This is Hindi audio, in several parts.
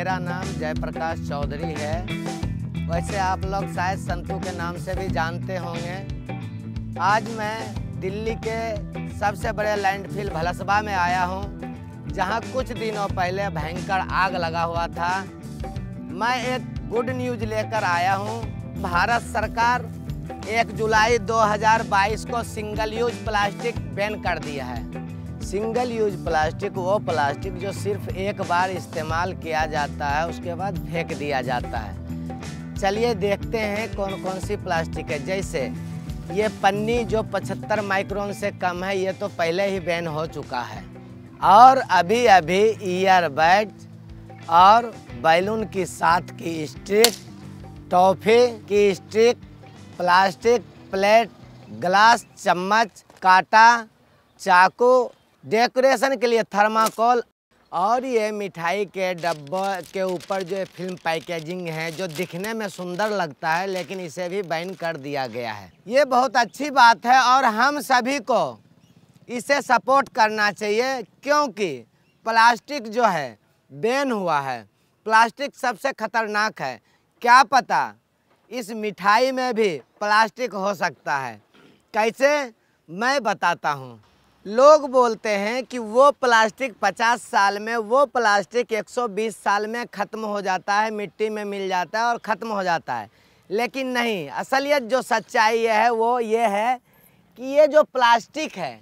मेरा नाम जयप्रकाश चौधरी है। वैसे आप लोग शायद संतू के नाम से भी जानते होंगे। आज मैं दिल्ली के सबसे बड़े लैंडफिल भलसबा में आया हूँ, जहाँ कुछ दिनों पहले भयंकर आग लगा हुआ था। मैं एक गुड न्यूज़ लेकर आया हूँ। भारत सरकार 1 जुलाई 2022 को सिंगल यूज प्लास्टिक बैन कर दिया है। सिंगल यूज प्लास्टिक वो प्लास्टिक जो सिर्फ एक बार इस्तेमाल किया जाता है, उसके बाद फेंक दिया जाता है। चलिए देखते हैं कौन कौन सी प्लास्टिक है। जैसे ये पन्नी जो 75 माइक्रोन से कम है, ये तो पहले ही बैन हो चुका है। और अभी अभी ईयरबड और बैलून की साथ की स्टिक, टॉफ़ी की स्टिक, प्लास्टिक प्लेट, ग्लास, चम्मच, कांटा, चाकू, डेकोरेशन के लिए थर्माकोल और ये मिठाई के डब्बों के ऊपर जो फिल्म पैकेजिंग है, जो दिखने में सुंदर लगता है, लेकिन इसे भी बैन कर दिया गया है। ये बहुत अच्छी बात है और हम सभी को इसे सपोर्ट करना चाहिए, क्योंकि प्लास्टिक जो है बैन हुआ है। प्लास्टिक सबसे खतरनाक है। क्या पता इस मिठाई में भी प्लास्टिक हो सकता है। कैसे, मैं बताता हूँ। लोग बोलते हैं कि वो प्लास्टिक 50 साल में, वो प्लास्टिक 120 साल में ख़त्म हो जाता है, मिट्टी में मिल जाता है और ख़त्म हो जाता है। लेकिन नहीं, असलियत जो सच्चाई है वो ये है कि ये जो प्लास्टिक है,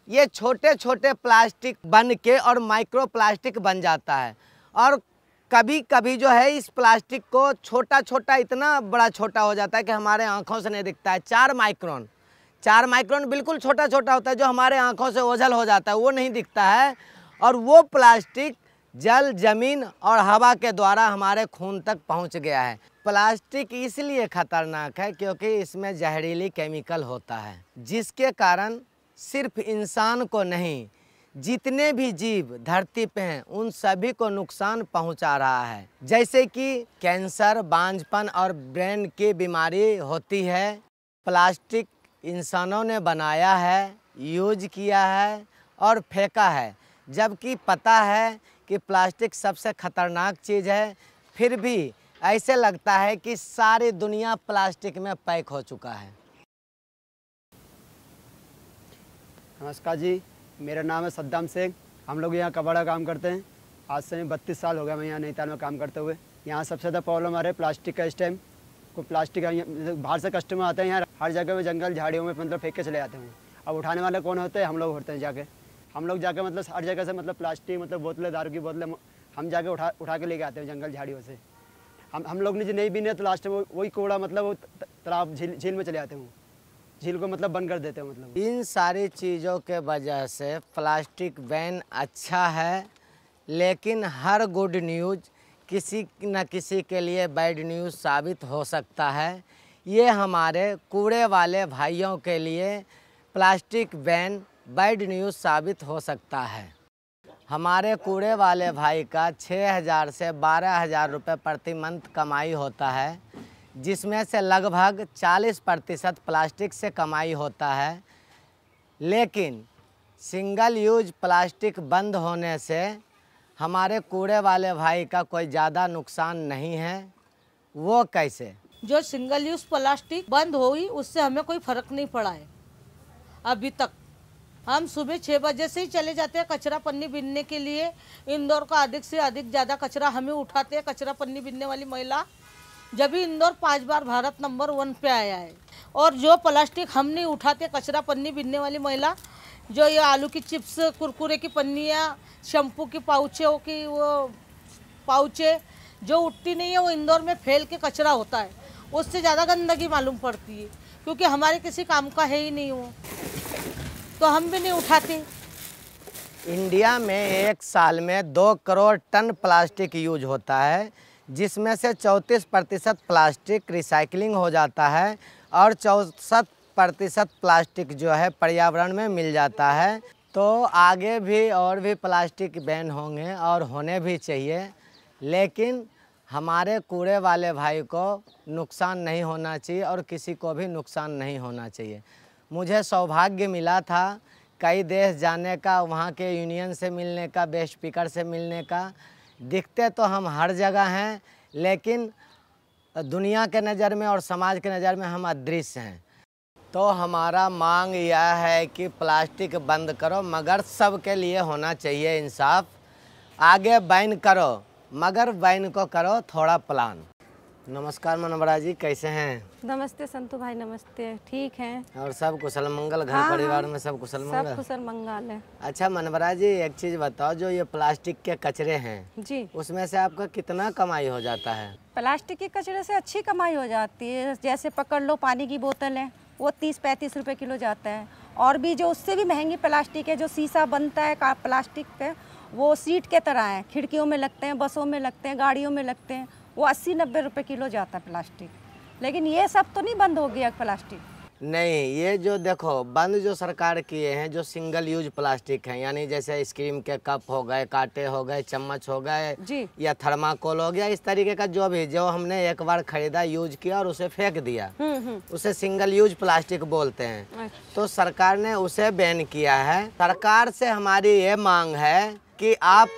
ये छोटे छोटे प्लास्टिक बन के और माइक्रो प्लास्टिक बन जाता है। और कभी कभी जो है इस प्लास्टिक को छोटा छोटा, इतना बड़ा छोटा हो जाता है कि हमारे आँखों से नहीं दिखता है। 4 माइक्रोन बिल्कुल छोटा छोटा होता है, जो हमारे आंखों से ओझल हो जाता है, वो नहीं दिखता है। और वो प्लास्टिक जल, जमीन और हवा के द्वारा हमारे खून तक पहुंच गया है। प्लास्टिक इसलिए खतरनाक है क्योंकि इसमें जहरीली केमिकल होता है, जिसके कारण सिर्फ इंसान को नहीं, जितने भी जीव धरती पे हैं उन सभी को नुकसान पहुंचा रहा है। जैसे कि कैंसर, बांझपन और ब्रेन की बीमारी होती है। प्लास्टिक इंसानों ने बनाया है, यूज किया है और फेंका है, जबकि पता है कि प्लास्टिक सबसे खतरनाक चीज़ है। फिर भी ऐसे लगता है कि सारी दुनिया प्लास्टिक में पैक हो चुका है। नमस्कार जी, मेरा नाम है सद्दाम शेख। हम लोग यहाँ कबाड़ा काम करते हैं। आज से 32 साल हो गया मैं यहाँ नैनीताल में काम करते हुए। यहाँ सबसे ज़्यादा प्रॉब्लम आ रही है प्लास्टिक का। इस टाइम को प्लास्टिक बाहर से कस्टमर आते हैं, यहाँ हर जगह में जंगल झाड़ियों में मतलब फेंक के चले जाते हैं। अब उठाने वाले कौन होते हैं? हम लोग होते हैं। हम लोग जाके मतलब हर जगह से मतलब प्लास्टिक, मतलब बोतलें, दारू की बोतलें हम जाके उठा के लेके आते हैं जंगल झाड़ियों से। हम लोग नहीं भी नहीं तो लास्ट में वही कूड़ा मतलब वो तालाब, झील में चले जाते हैं। झील को मतलब बंद कर देते हैं। मतलब इन सारी चीज़ों के वजह से प्लास्टिक बैन अच्छा है, लेकिन हर गुड न्यूज़ किसी न किसी के लिए बैड न्यूज़ साबित हो सकता है। ये हमारे कूड़े वाले भाइयों के लिए प्लास्टिक बैन बैड न्यूज़ साबित हो सकता है। हमारे कूड़े वाले भाई का 6,000 से 12,000 रुपये प्रति मंथ कमाई होता है, जिसमें से लगभग 40% प्लास्टिक से कमाई होता है। लेकिन सिंगल यूज प्लास्टिक बंद होने से हमारे कूड़े वाले भाई का कोई ज़्यादा नुकसान नहीं है। वो कैसे? जो सिंगल यूज़ प्लास्टिक बंद हुई उससे हमें कोई फ़र्क नहीं पड़ा है अभी तक। हम सुबह 6 बजे से ही चले जाते हैं कचरा पन्नी बीनने के लिए। इंदौर का अधिक से अधिक ज़्यादा कचरा हमें उठाते हैं, कचरा पन्नी बीनने वाली महिला। जब भी इंदौर 5 बार भारत नंबर 1 पे आया है। और जो प्लास्टिक हम नहीं उठाते, कचरा पन्नी बीनने वाली महिला, जो ये आलू की चिप्स, कुरकुरे की पन्नियाँ, शैम्पू की पाउचों की वो पाउचे जो उठती नहीं है, वो इंदौर में फैल के कचरा होता है। उससे ज़्यादा गंदगी मालूम पड़ती है, क्योंकि हमारे किसी काम का है ही नहीं वो, तो हम भी नहीं उठाते। इंडिया में एक साल में 2 करोड़ टन प्लास्टिक यूज होता है, जिसमें से 34% प्लास्टिक रिसाइकलिंग हो जाता है और 64% प्लास्टिक जो है पर्यावरण में मिल जाता है। तो आगे भी और भी प्लास्टिक बैन होंगे और होने भी चाहिए, लेकिन हमारे कूड़े वाले भाई को नुकसान नहीं होना चाहिए और किसी को भी नुकसान नहीं होना चाहिए। मुझे सौभाग्य मिला था कई देश जाने का, वहाँ के यूनियन से मिलने का, बेस्ट स्पीकर से मिलने का, दिखते तो हम हर जगह हैं, लेकिन दुनिया के नज़र में और समाज के नज़र में हम अदृश्य हैं। तो हमारा मांग यह है कि प्लास्टिक बंद करो, मगर सबके लिए होना चाहिए इंसाफ। आगे बैन करो, मगर बैन को करो थोड़ा प्लान। नमस्कार मनोबरा जी, कैसे हैं? नमस्ते संतू भाई, नमस्ते। ठीक हैं। और सब कुशल मंगल? घर हाँ, परिवार में सब कुशल मंगल? सब कुशल मंगल है। अच्छा मनोबरा जी, एक चीज़ बताओ, जो ये प्लास्टिक के कचरे हैं जी, उसमें से आपका कितना कमाई हो जाता है? प्लास्टिक के कचरे से अच्छी कमाई हो जाती है। जैसे पकड़ लो, पानी की बोतल है, वो 30-35 रुपए किलो जाता है। और भी जो उससे भी महंगी प्लास्टिक है, जो शीशा बनता है प्लास्टिक पे, वो सीट के तरह है, खिड़कियों में लगते हैं, बसों में लगते हैं, गाड़ियों में लगते हैं, वो 80-90 रुपए किलो जाता है प्लास्टिक। लेकिन ये सब तो नहीं बंद हो गया प्लास्टिक। नहीं, ये जो देखो बंद जो सरकार किए हैं, जो सिंगल यूज प्लास्टिक हैं, यानी जैसे आइसक्रीम के कप हो गए, कांटे हो गए, चम्मच हो गए जी, या थर्माकोल हो गया, इस तरीके का जो भी जो हमने एक बार खरीदा, यूज किया और उसे फेंक दिया, उसे सिंगल यूज प्लास्टिक बोलते हैं। तो सरकार ने उसे बैन किया है। सरकार से हमारी ये मांग है कि आप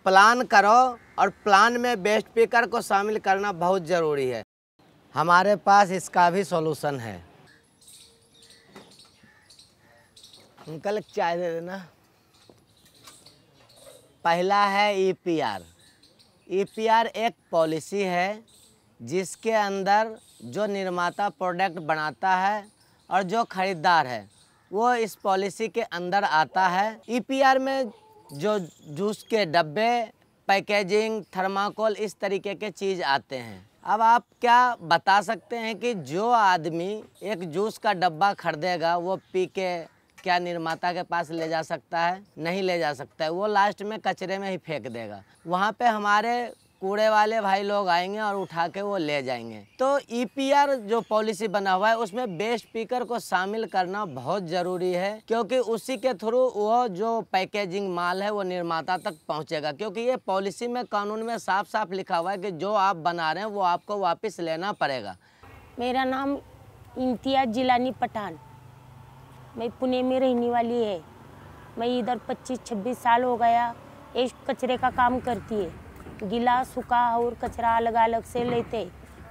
प्लान करो, और प्लान में वेस्ट पिकर को शामिल करना बहुत ज़रूरी है। हमारे पास इसका भी सॉल्यूशन है। अंकल चाय दे देना। पहला है ईपीआर। ईपीआर एक पॉलिसी है जिसके अंदर जो निर्माता प्रोडक्ट बनाता है और जो खरीदार है वो इस पॉलिसी के अंदर आता है। ईपीआर में जो जूस के डब्बे, पैकेजिंग, थर्माकोल, इस तरीके के चीज़ आते हैं। अब आप क्या बता सकते हैं कि जो आदमी एक जूस का डब्बा खरीदेगा वो पी के क्या निर्माता के पास ले जा सकता है? नहीं ले जा सकता है। वो लास्ट में कचरे में ही फेंक देगा। वहाँ पे हमारे कूड़े वाले भाई लोग आएंगे और उठा के वो ले जाएंगे। तो ईपीआर जो पॉलिसी बना हुआ है उसमें वेस्ट पिकर को शामिल करना बहुत ज़रूरी है, क्योंकि उसी के थ्रू वो जो पैकेजिंग माल है वो निर्माता तक पहुंचेगा। क्योंकि ये पॉलिसी में, कानून में साफ साफ लिखा हुआ है कि जो आप बना रहे हैं वो आपको वापस लेना पड़ेगा। मेरा नाम इम्तियाज जिलानी पठान, मैं पुणे में रहने वाली है। मैं इधर 25-26 साल हो गया इस कचरे का काम करती है। गीला, सूखा और कचरा अलग अलग से लेते।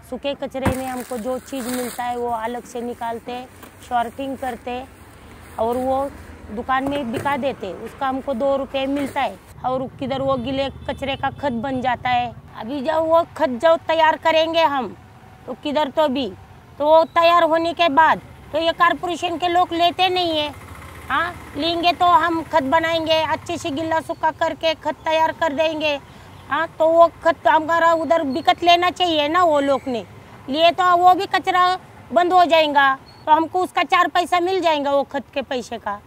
सूखे कचरे में हमको जो चीज़ मिलता है वो अलग से निकालते, सॉर्टिंग करते और वो दुकान में बिका देते। उसका हमको 2 रुपये मिलता है। और किधर वो गीले कचरे का खत बन जाता है। अभी जब वो खत जो तैयार करेंगे हम, तो किधर तो भी तो वो तैयार होने के बाद तो ये कारपोरेशन के लोग लेते नहीं है। हाँ, लेंगे तो हम खत बनाएंगे, अच्छे से गीला सूखा करके खत तैयार कर देंगे। हाँ, तो वो खत हमारा उधर बिकट लेना चाहिए ना। वो लोग ने लिए तो वो भी कचरा बंद हो जाएगा, तो हमको उसका 4 पैसा मिल जाएगा वो खत के पैसे का।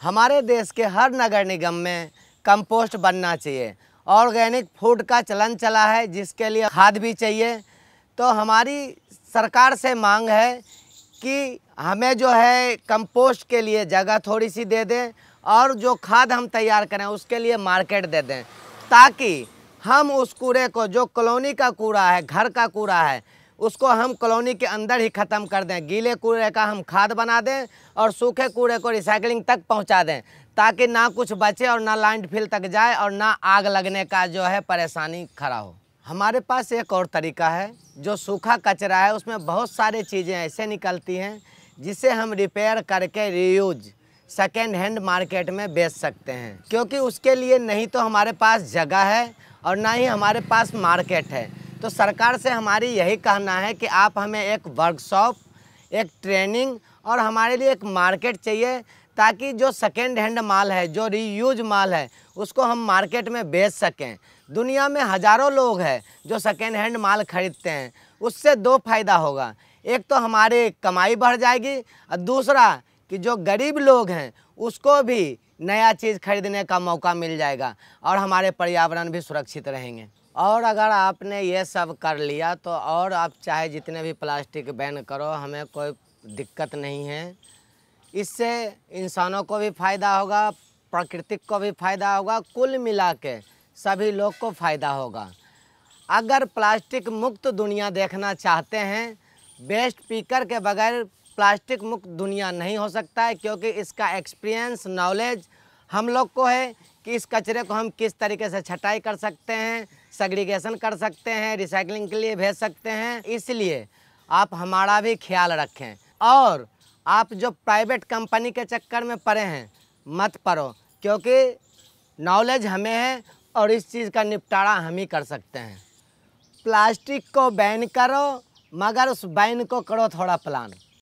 हमारे देश के हर नगर निगम में कंपोस्ट बनना चाहिए। ऑर्गेनिक फूड का चलन चला है, जिसके लिए खाद भी चाहिए। तो हमारी सरकार से मांग है कि हमें जो है कंपोस्ट के लिए जगह थोड़ी सी दे दें, और जो खाद हम तैयार करें उसके लिए मार्केट दे दें, ताकि हम उस कूड़े को, जो कॉलोनी का कूड़ा है, घर का कूड़ा है, उसको हम कॉलोनी के अंदर ही ख़त्म कर दें। गीले कूड़े का हम खाद बना दें और सूखे कूड़े को रिसाइकलिंग तक पहुंचा दें, ताकि ना कुछ बचे और ना लैंडफिल तक जाए और ना आग लगने का जो है परेशानी खड़ा हो। हमारे पास एक और तरीका है। जो सूखा कचरा है उसमें बहुत सारी चीज़ें ऐसे निकलती हैं जिसे हम रिपेयर करके रीयूज, सेकेंड हैंड मार्केट में बेच सकते हैं। क्योंकि उसके लिए नहीं तो हमारे पास जगह है और ना ही हमारे पास मार्केट है। तो सरकार से हमारी यही कहना है कि आप हमें एक वर्कशॉप, एक ट्रेनिंग और हमारे लिए एक मार्केट चाहिए, ताकि जो सेकेंड हैंड माल है, जो रीयूज माल है, उसको हम मार्केट में बेच सकें। दुनिया में हज़ारों लोग हैं जो सेकेंड हैंड माल खरीदते हैं। उससे 2 फायदा होगा। एक तो हमारी कमाई बढ़ जाएगी, और दूसरा कि जो गरीब लोग हैं उसको भी नया चीज़ खरीदने का मौका मिल जाएगा और हमारे पर्यावरण भी सुरक्षित रहेंगे। और अगर आपने ये सब कर लिया तो और आप चाहे जितने भी प्लास्टिक बैन करो, हमें कोई दिक्कत नहीं है। इससे इंसानों को भी फ़ायदा होगा, प्रकृति को भी फ़ायदा होगा, कुल मिला के सभी लोग को फ़ायदा होगा। अगर प्लास्टिक मुक्त दुनिया देखना चाहते हैं, वेस्ट पिकर के बगैर प्लास्टिक मुक्त दुनिया नहीं हो सकता है, क्योंकि इसका एक्सपीरियंस, नॉलेज हम लोग को है कि इस कचरे को हम किस तरीके से छटाई कर सकते हैं, सेग्रीगेशन कर सकते हैं, रिसाइकलिंग के लिए भेज सकते हैं। इसलिए आप हमारा भी ख्याल रखें और आप जो प्राइवेट कंपनी के चक्कर में पड़े हैं मत पड़ो, क्योंकि नॉलेज हमें है और इस चीज़ का निपटारा हम ही कर सकते हैं। प्लास्टिक को बैन करो, मगर उस बैन को करो थोड़ा प्लान।